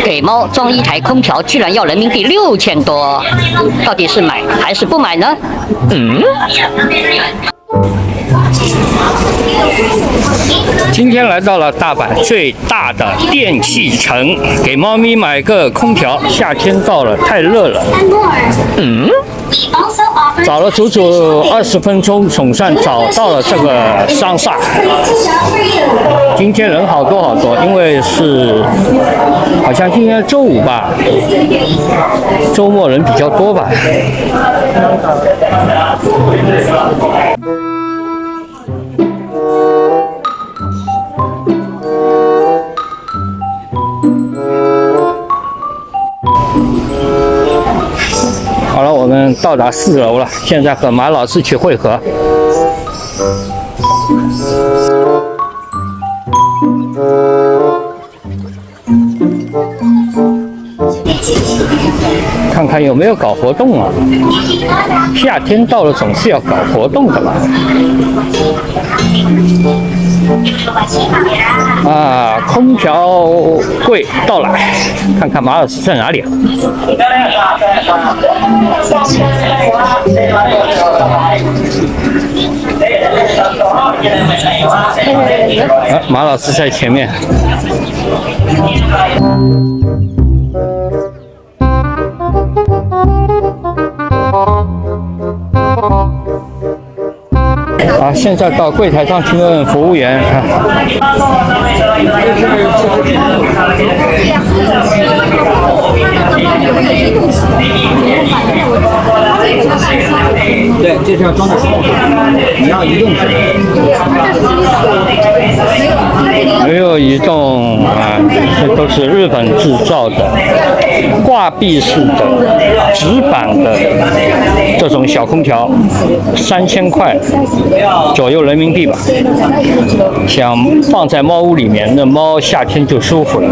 给猫装一台空调，居然要人民币6000多，到底是买还是不买呢？今天来到了大阪最大的电器城，给猫咪买个空调。夏天到了，太热了。找了足足20分钟，总算找到了这个商厦。今天人好多好多，因为是好像今天周五吧，周末人比较多吧。好了，我们到达4楼了，现在和马老师去会合。看看有没有搞活动啊？夏天到了，总是要搞活动的嘛。啊，空调柜到了，看看马老师在哪里啊？马老师在前面。现在到柜台上去问服务员。对，这是要装的时候，你要移动式。没有移动啊，这都是日本制造的，挂壁式的、直板的这种小空调，3000块左右人民币吧。想放在猫屋里面，那猫夏天就舒服了。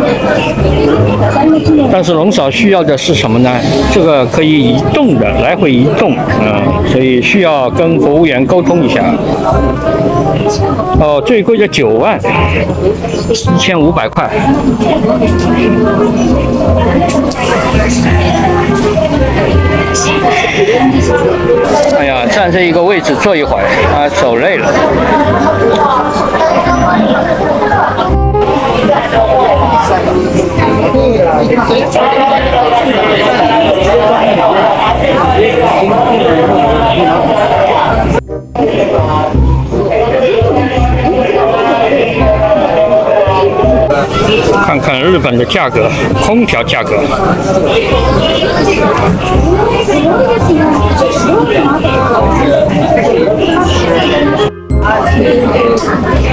但是龙嫂需要的是什么呢？这个可以移动的，来回移动，所以需要跟服务员沟通一下。哦，最贵的9万，1500块。哎呀，站这一个位置坐一会儿啊，走累了。看看日本的价格，空调价格。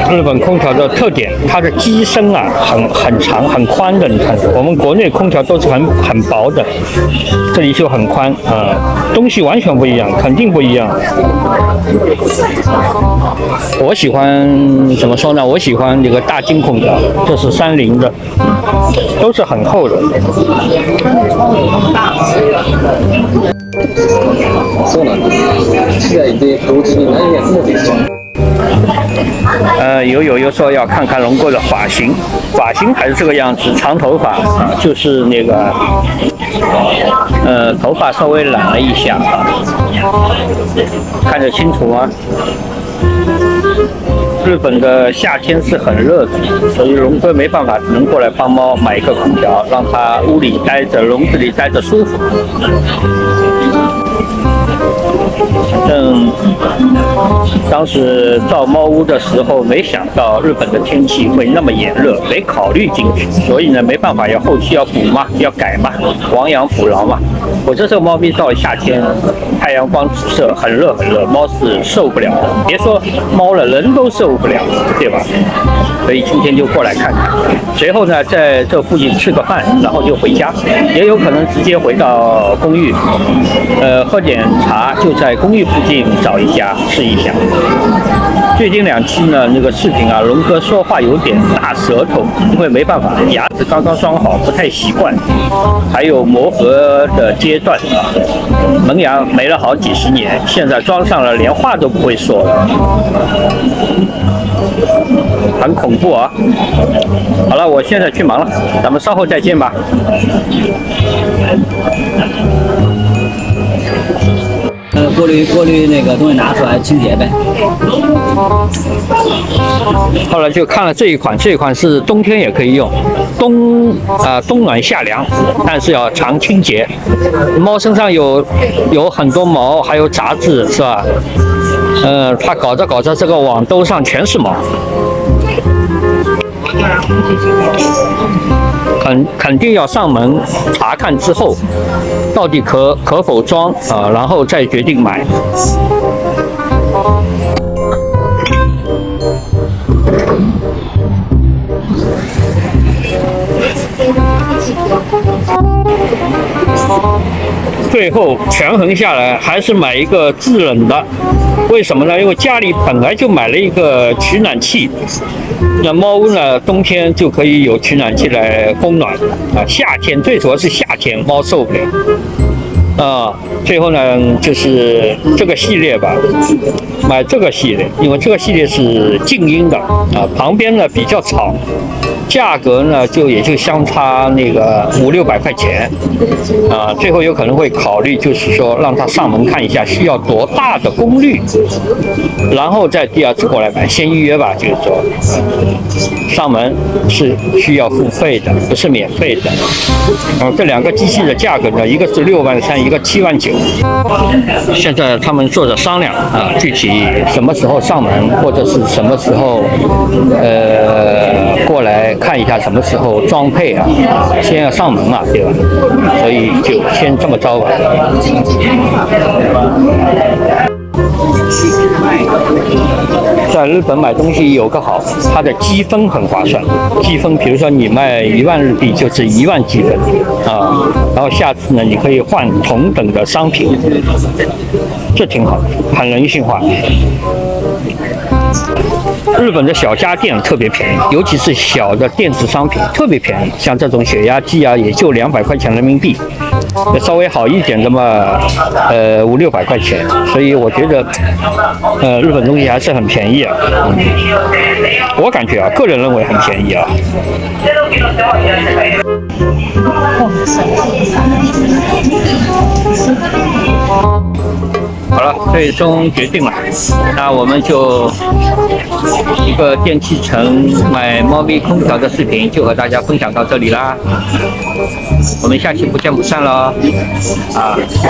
日本空调的特点，它的机身啊很长很宽的，你看，我们国内空调都是很薄的，这里就很宽啊，东西完全不一样，肯定不一样。我喜欢怎么说呢？我喜欢这个大金空调，这是30的，都是很厚的。そうなんです。1台で同時に何役もできちゃう。有说要看看龙哥的发型还是这个样子，长头发啊，就是那个头发稍微染了一下啊，看得清楚吗？日本的夏天是很热的，所以龙哥没办法，只能过来帮猫买一个空调，让它屋里待着，笼子里待着舒服。反正当时造猫屋的时候，没想到日本的天气会那么炎热，没考虑进去，所以呢没办法，后期要补嘛，要改嘛，亡羊补牢嘛。我这猫咪到了夏天，太阳光直射，很热很热，猫是受不了的，别说猫了，人都受不了，对吧？所以今天就过来看看，随后呢在这附近吃个饭，然后就回家，也有可能直接回到公寓，喝点茶，就在公寓附近找一家吃一下。最近2期呢，那个视频啊，龙哥说话有点大舌头，因为没办法，牙齿刚刚装好，不太习惯，还有磨合的阶段啊。门牙没了好几十年，现在装上了，连话都不会说了，很恐怖啊！好了，我现在去忙了，咱们稍后再见吧。过滤那个东西拿出来清洁呗。后来就看了这一款是冬天也可以用，冬暖夏凉，但是要常清洁。猫身上有很多毛，还有杂质，是吧？它搞着这个网兜上全是毛。肯定要上门查看之后，到底可否装啊，然后再决定买。最后权衡下来，还是买一个制冷的。为什么呢？因为家里本来就买了一个取暖器，那猫屋呢，冬天就可以有取暖器来供暖啊。夏天最主要是夏天，猫受不了。最后呢，就是这个系列吧，买这个系列，因为这个系列是静音的啊，旁边呢比较吵。价格呢，也就相差那个500-600块钱，最后有可能会考虑，就是说让他上门看一下需要多大的功率，然后再第2次过来买，先预约吧，就是说，上门是需要付费的，不是免费的。这2个机器的价格呢，一个是63000，一个79000。现在他们做着商量啊，具体什么时候上门，或者是什么时候过来看一下什么时候装配啊，先要上门啊，对吧？所以就先这么着吧。在日本买东西有个好，它的积分很划算。积分，比如说你卖1万日币就是1万积分啊，然后下次呢你可以换同等的商品，这挺好，很人性化。日本的小家电特别便宜，尤其是小的电子商品特别便宜，像这种血压计啊，也就200块钱人民币，稍微好一点的嘛，500-600块钱。所以我觉得，日本东西还是很便宜啊。我感觉啊，个人认为很便宜啊。好了，最终决定了，那我们就一个电器城买猫咪空调的视频就和大家分享到这里啦，我们下期不见不散喽！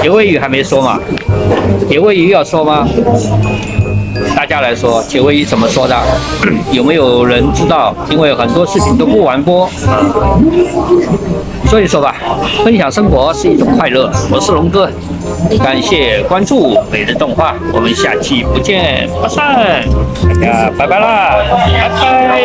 结尾语还没说嘛？结尾语要说吗？大家来说，结尾语怎么说的？有没有人知道？因为很多视频都不完播，所以说吧，分享生活是一种快乐。我是龙哥，感谢关注每日动画，我们下期不见不散，大家拜拜啦，拜拜。